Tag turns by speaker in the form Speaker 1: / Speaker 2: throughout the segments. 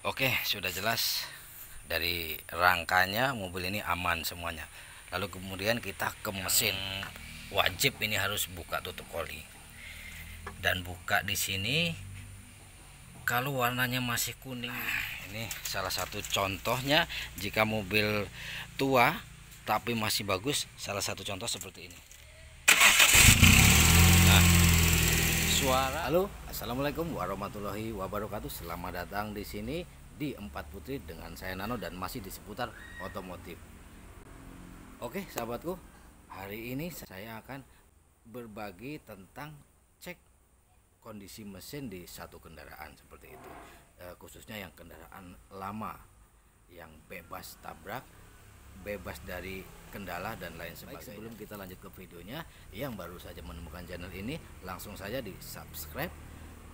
Speaker 1: Oke, sudah jelas dari rangkanya mobil ini aman semuanya. Lalu kemudian kita ke mesin. Wajib ini harus buka tutup oli. Dan buka di sini kalau warnanya masih kuning. Ini salah satu contohnya jika mobil tua tapi masih bagus, salah satu contoh seperti ini. Nah, suara. Halo, assalamualaikum warahmatullahi wabarakatuh. Selamat datang di sini di Empat Putri dengan saya Nano dan masih di seputar otomotif. Oke, sahabatku, hari ini saya akan berbagi tentang cek kondisi mesin di satu kendaraan seperti itu, khususnya yang kendaraan lama yang bebas tabrak, bebas dari kendala dan lain sebagainya. Sebelum kita lanjut ke videonya, yang baru saja menemukan channel ini langsung saja di subscribe,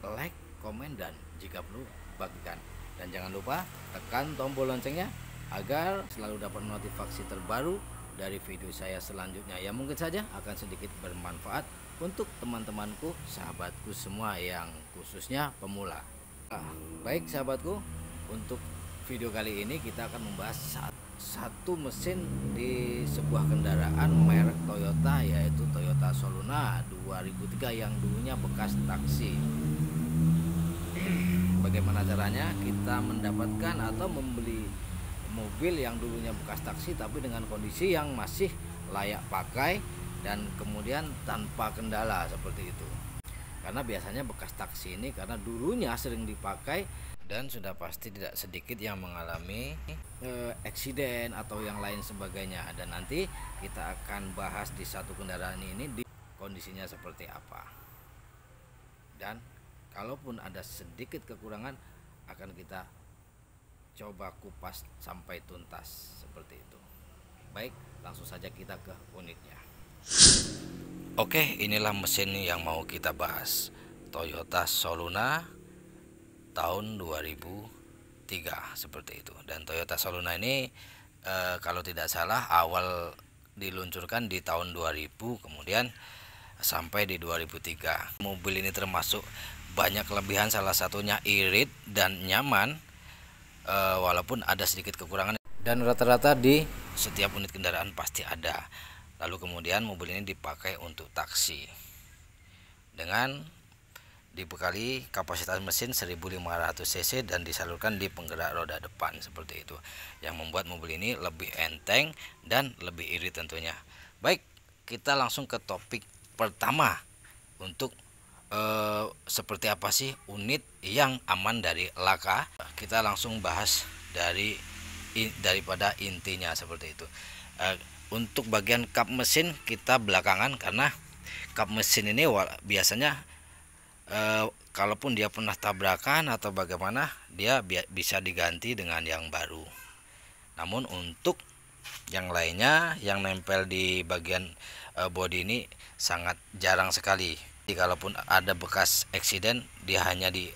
Speaker 1: like, komen, dan jika perlu bagikan. Dan jangan lupa tekan tombol loncengnya agar selalu dapat notifikasi terbaru dari video saya selanjutnya yang mungkin saja akan sedikit bermanfaat untuk teman-temanku, sahabatku semua yang khususnya pemula. Baik sahabatku, untuk video kali ini kita akan membahas satu mesin di sebuah kendaraan merek Toyota, yaitu Toyota Soluna 2003 yang dulunya bekas taksi. Bagaimana caranya kita mendapatkan atau membeli mobil yang dulunya bekas taksi tapi dengan kondisi yang masih layak pakai dan kemudian tanpa kendala seperti itu. Karena biasanya bekas taksi ini karena dulunya sering dipakai dan sudah pasti tidak sedikit yang mengalami eksiden atau yang lain sebagainya. Dan nanti kita akan bahas di satu kendaraan ini di kondisinya seperti apa. Dan kalaupun ada sedikit kekurangan akan kita coba kupas sampai tuntas seperti itu. Baik, langsung saja kita ke unitnya. Oke, inilah mesin yang mau kita bahas. Toyota Soluna tahun 2003 seperti itu. Dan Toyota Soluna ini kalau tidak salah awal diluncurkan di tahun 2000, kemudian sampai di 2003. Mobil ini termasuk banyak kelebihan, salah satunya irit dan nyaman, walaupun ada sedikit kekurangan dan rata-rata di setiap unit kendaraan pasti ada. Lalu kemudian mobil ini dipakai untuk taksi dengan dibekali kapasitas mesin 1500 cc dan disalurkan di penggerak roda depan seperti itu, yang membuat mobil ini lebih enteng dan lebih irit tentunya. Baik, kita langsung ke topik pertama untuk seperti apa sih unit yang aman dari laka. Kita langsung bahas daripada intinya seperti itu. Untuk bagian kap mesin kita belakangan, karena kap mesin ini biasanya kalaupun dia pernah tabrakan atau bagaimana, dia bisa diganti dengan yang baru. Namun untuk yang lainnya yang nempel di bagian bodi ini sangat jarang sekali. Jadi kalaupun ada bekas eksiden, dia hanya di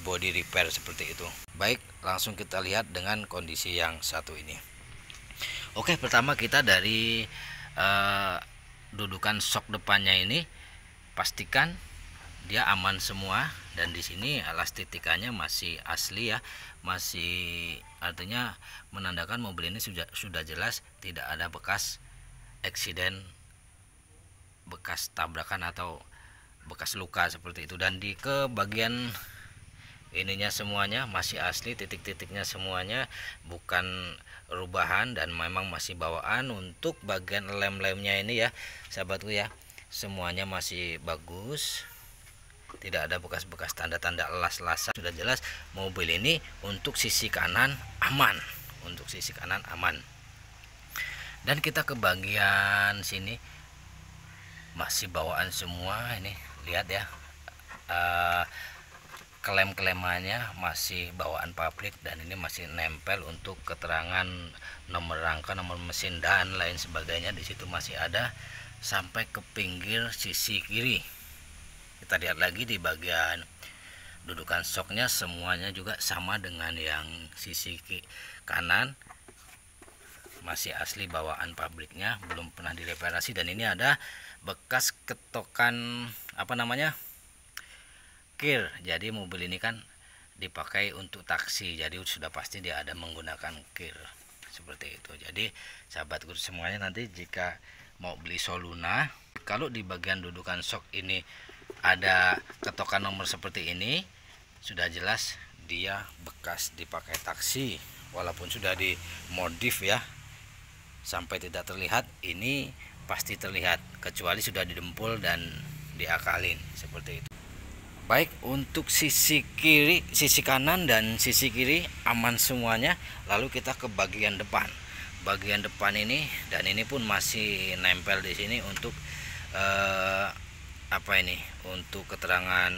Speaker 1: body repair seperti itu. Baik, langsung kita lihat dengan kondisi yang satu ini. Oke, pertama kita dari dudukan sok depannya ini pastikan dia aman semua, dan di sini alas titikannya masih asli ya, masih artinya menandakan mobil ini sudah jelas tidak ada bekas eksiden, bekas tabrakan atau bekas luka seperti itu. Dan di ke bagian ininya semuanya masih asli, titik-titiknya semuanya bukan rubahan dan memang masih bawaan. Untuk bagian lem-lemnya ini ya sahabatku ya, semuanya masih bagus, tidak ada bekas-bekas tanda-tanda las-lasan. Sudah jelas mobil ini untuk sisi kanan aman, untuk sisi kanan aman. Dan kita ke bagian sini masih bawaan semua ini, lihat ya, klem-klemannya masih bawaan pabrik dan ini masih nempel untuk keterangan nomor rangka, nomor mesin dan lain sebagainya. Di situ masih ada sampai ke pinggir sisi kiri. Kita lihat lagi di bagian dudukan soknya semuanya juga sama dengan yang sisi kanan, masih asli bawaan pabriknya, belum pernah direparasi. Dan ini ada bekas ketokan apa namanya, kir. Jadi mobil ini kan dipakai untuk taksi, jadi sudah pasti dia ada menggunakan kir seperti itu. Jadi sahabatku semuanya, nanti jika mau beli Soluna, kalau di bagian dudukan shock ini ada ketokan nomor seperti ini, sudah jelas dia bekas dipakai taksi. Walaupun sudah dimodif ya sampai tidak terlihat, ini pasti terlihat kecuali sudah didempul dan diakalin seperti itu. Baik, untuk sisi kiri, sisi kanan dan sisi kiri aman semuanya. Lalu kita ke bagian depan. Bagian depan ini, dan ini pun masih nempel di sini untuk apa ini? Untuk keterangan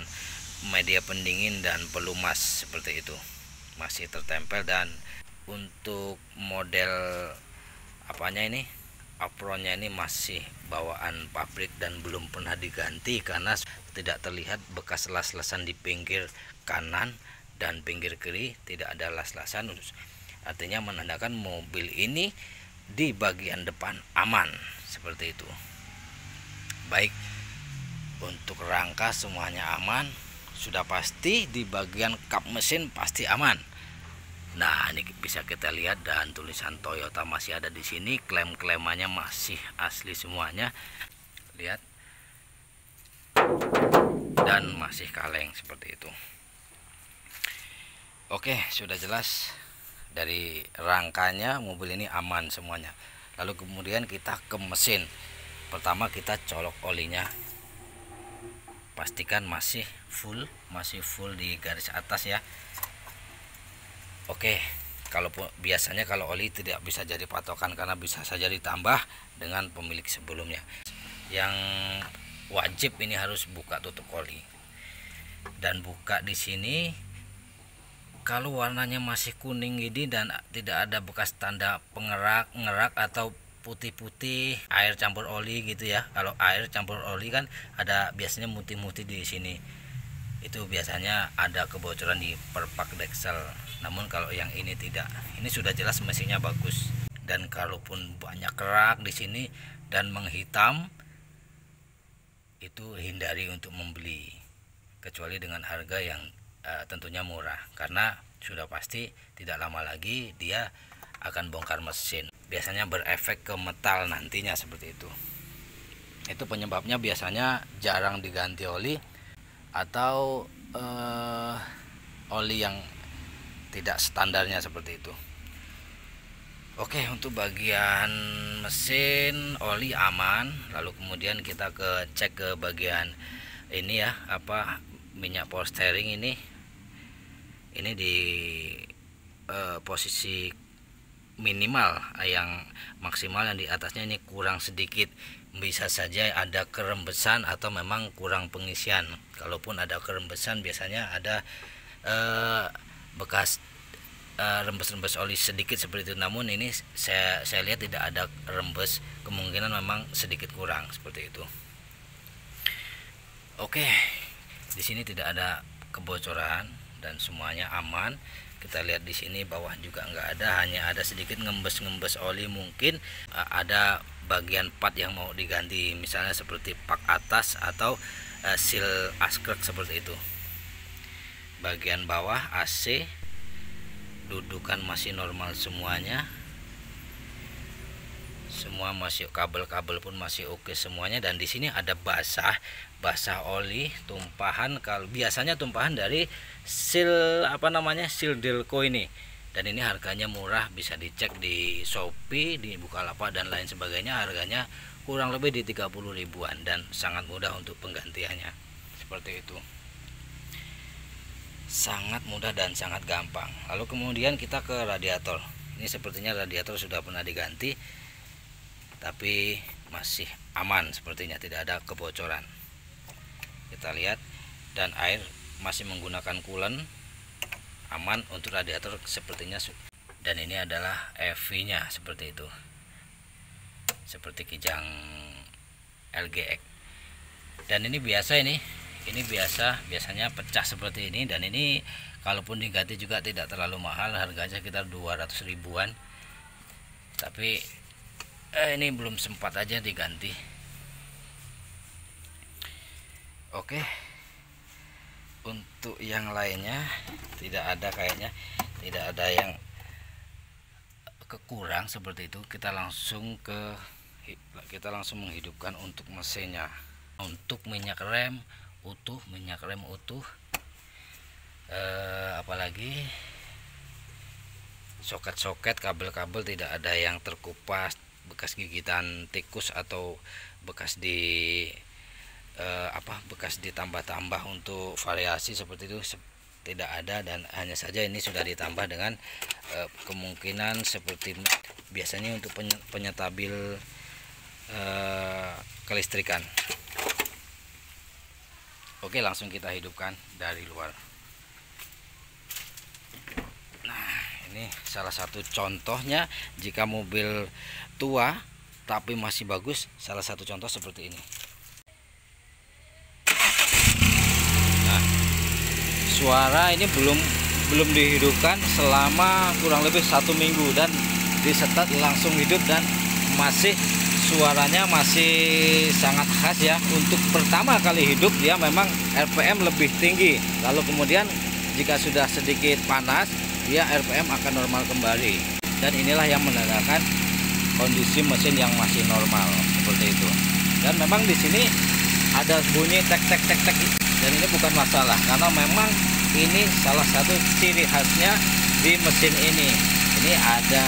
Speaker 1: media pendingin dan pelumas seperti itu. Masih tertempel. Dan untuk model apanya ini? Apronnya ini masih bawaan pabrik dan belum pernah diganti karena tidak terlihat bekas las-lasan di pinggir kanan dan pinggir kiri, tidak ada las-lasan, artinya menandakan mobil ini di bagian depan aman seperti itu. Baik, untuk rangka semuanya aman, sudah pasti di bagian kap mesin pasti aman. Nah, ini bisa kita lihat, dan tulisan Toyota masih ada di sini, klem-klemannya masih asli semuanya. Lihat. Dan masih kaleng seperti itu. Oke, sudah jelas dari rangkanya mobil ini aman semuanya. Lalu kemudian kita ke mesin. Pertama kita colok olinya. Pastikan masih full di garis atas ya. Oke, biasanya kalau oli tidak bisa jadi patokan karena bisa saja ditambah dengan pemilik sebelumnya. Yang wajib ini harus buka tutup oli. Dan buka di sini kalau warnanya masih kuning gini dan tidak ada bekas tanda pengerak atau putih-putih air campur oli gitu ya. Kalau air campur oli kan ada biasanya mutih-mutih di sini. Itu biasanya ada kebocoran di perpak deksel. Namun kalau yang ini tidak. Ini sudah jelas mesinnya bagus. Dan kalaupun banyak kerak di sini dan menghitam, itu hindari untuk membeli, kecuali dengan harga yang tentunya murah, karena sudah pasti tidak lama lagi dia akan bongkar mesin. Biasanya berefek ke metal nantinya seperti itu. Itu penyebabnya biasanya jarang diganti oli atau oli yang tidak standarnya seperti itu. Oke, untuk bagian mesin oli aman. Lalu kemudian kita cek ke bagian ini ya, minyak power steering ini di posisi minimal, yang maksimal yang di atasnya ini kurang sedikit. Bisa saja ada kerembesan atau memang kurang pengisian. Kalaupun ada kerembesan, biasanya ada bekas rembes-rembes oli sedikit seperti itu. Namun ini saya lihat tidak ada rembes, kemungkinan memang sedikit kurang seperti itu. Oke, di sini tidak ada kebocoran dan semuanya aman. Kita lihat di sini bawah juga nggak ada, hanya ada sedikit ngembes oli. Mungkin ada bagian part yang mau diganti, misalnya seperti pak atas atau seal askrek seperti itu. Bagian bawah AC, dudukan masih normal semuanya, semua masih, kabel-kabel pun masih oke semuanya. Dan di sini ada basah oli, tumpahan. Kalau biasanya tumpahan dari seal seal Delco ini. Dan ini harganya murah, bisa dicek di Shopee, di Bukalapak dan lain sebagainya. Harganya kurang lebih di 30 ribuan dan sangat mudah untuk penggantiannya. Seperti itu. Sangat mudah dan sangat gampang. Lalu kemudian kita ke radiator. Ini sepertinya radiator sudah pernah diganti, tapi masih aman sepertinya, tidak ada kebocoran. Kita lihat, dan air masih menggunakan coolant, aman untuk radiator sepertinya. Dan ini adalah EV nya seperti itu, seperti kijang LGX. Dan ini biasa, ini biasanya pecah seperti ini. Dan ini kalaupun diganti juga tidak terlalu mahal, harganya sekitar 200 ribuan. Tapi ini belum sempat aja diganti. Oke, Untuk yang lainnya tidak ada, kayaknya tidak ada yang kekurang seperti itu. Kita langsung menghidupkan untuk mesinnya. Untuk minyak rem utuh, apalagi soket-soket, kabel-kabel tidak ada yang terkupas, bekas gigitan tikus atau bekas bekas ditambah-tambah untuk variasi seperti itu tidak ada, dan hanya saja ini sudah ditambah dengan kemungkinan seperti biasanya untuk penyetabil kelistrikan. Oke, langsung kita hidupkan dari luar. Nah, ini salah satu contohnya jika mobil tua tapi masih bagus, salah satu contoh seperti ini. Nah, suara ini belum dihidupkan selama kurang lebih 1 minggu, dan disetat langsung hidup, dan suaranya masih sangat khas ya. Untuk pertama kali hidup dia memang RPM lebih tinggi, lalu kemudian jika sudah sedikit panas dia RPM akan normal kembali, dan inilah yang menandakan kondisi mesin yang masih normal seperti itu. Dan memang di sini ada bunyi tek tek tek tek, dan ini bukan masalah karena memang ini salah satu ciri khasnya di mesin ini. Ini ada,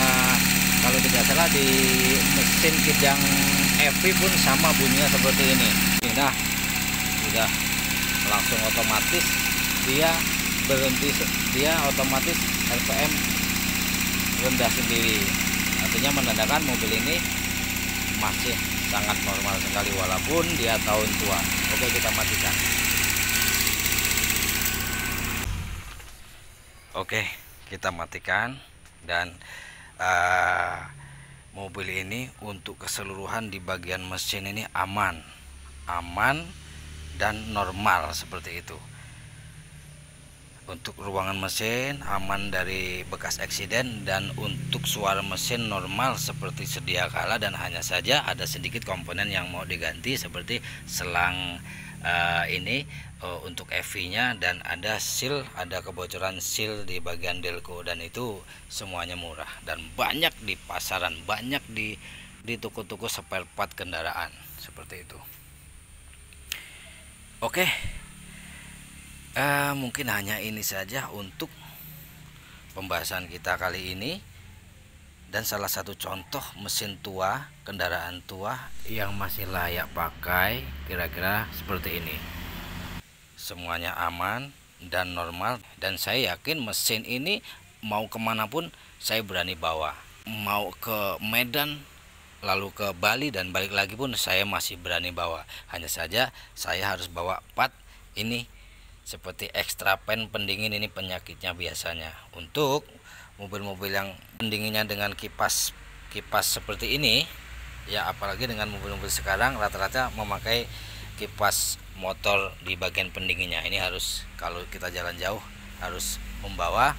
Speaker 1: kalau tidak salah di mesin kijang EV pun sama bunyinya seperti ini. Nah, sudah langsung otomatis dia berhenti, dia otomatis RPM rendah sendiri. Artinya menandakan mobil ini masih sangat normal sekali walaupun dia tahun tua. Oke, kita matikan. Oke, kita matikan, dan mobil ini untuk keseluruhan di bagian mesin ini aman dan normal seperti itu. Untuk ruangan mesin aman dari bekas eksiden, dan untuk suara mesin normal seperti sedia kala, dan hanya saja ada sedikit komponen yang mau diganti seperti selang ini untuk EV-nya, dan ada kebocoran seal di bagian delco, dan itu semuanya murah dan banyak di pasaran, banyak di toko-toko spare part kendaraan seperti itu. Oke, mungkin hanya ini saja untuk pembahasan kita kali ini, dan salah satu contoh mesin tua, kendaraan tua yang masih layak pakai kira-kira seperti ini. Semuanya aman dan normal, dan saya yakin mesin ini mau kemanapun saya berani bawa. Mau ke Medan, lalu ke Bali dan balik lagi pun saya masih berani bawa. Hanya saja saya harus bawa part ini seperti extra fan pendingin, ini penyakitnya biasanya. Untuk mobil-mobil yang pendinginnya dengan kipas seperti ini ya, apalagi dengan mobil-mobil sekarang rata-rata memakai kipas motor di bagian pendinginnya. Ini harus, kalau kita jalan jauh harus membawa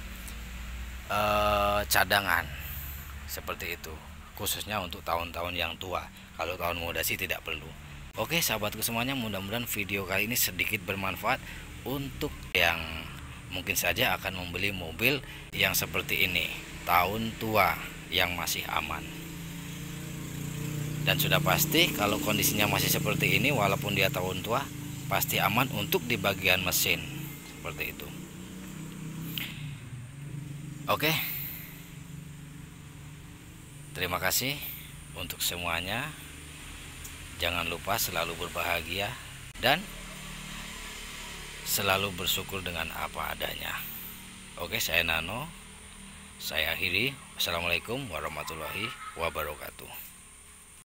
Speaker 1: cadangan seperti itu, khususnya untuk tahun-tahun yang tua. Kalau tahun muda sih tidak perlu. Oke sahabatku semuanya, mudah-mudahan video kali ini sedikit bermanfaat untuk yang mungkin saja akan membeli mobil yang seperti ini, tahun tua yang masih aman. Dan sudah pasti kalau kondisinya masih seperti ini, walaupun dia tahun tua, pasti aman untuk di bagian mesin seperti itu. Oke, terima kasih untuk semuanya. Jangan lupa selalu berbahagia dan selalu bersyukur dengan apa adanya. Oke, saya Nano, saya akhiri. Wassalamualaikum warahmatullahi wabarakatuh.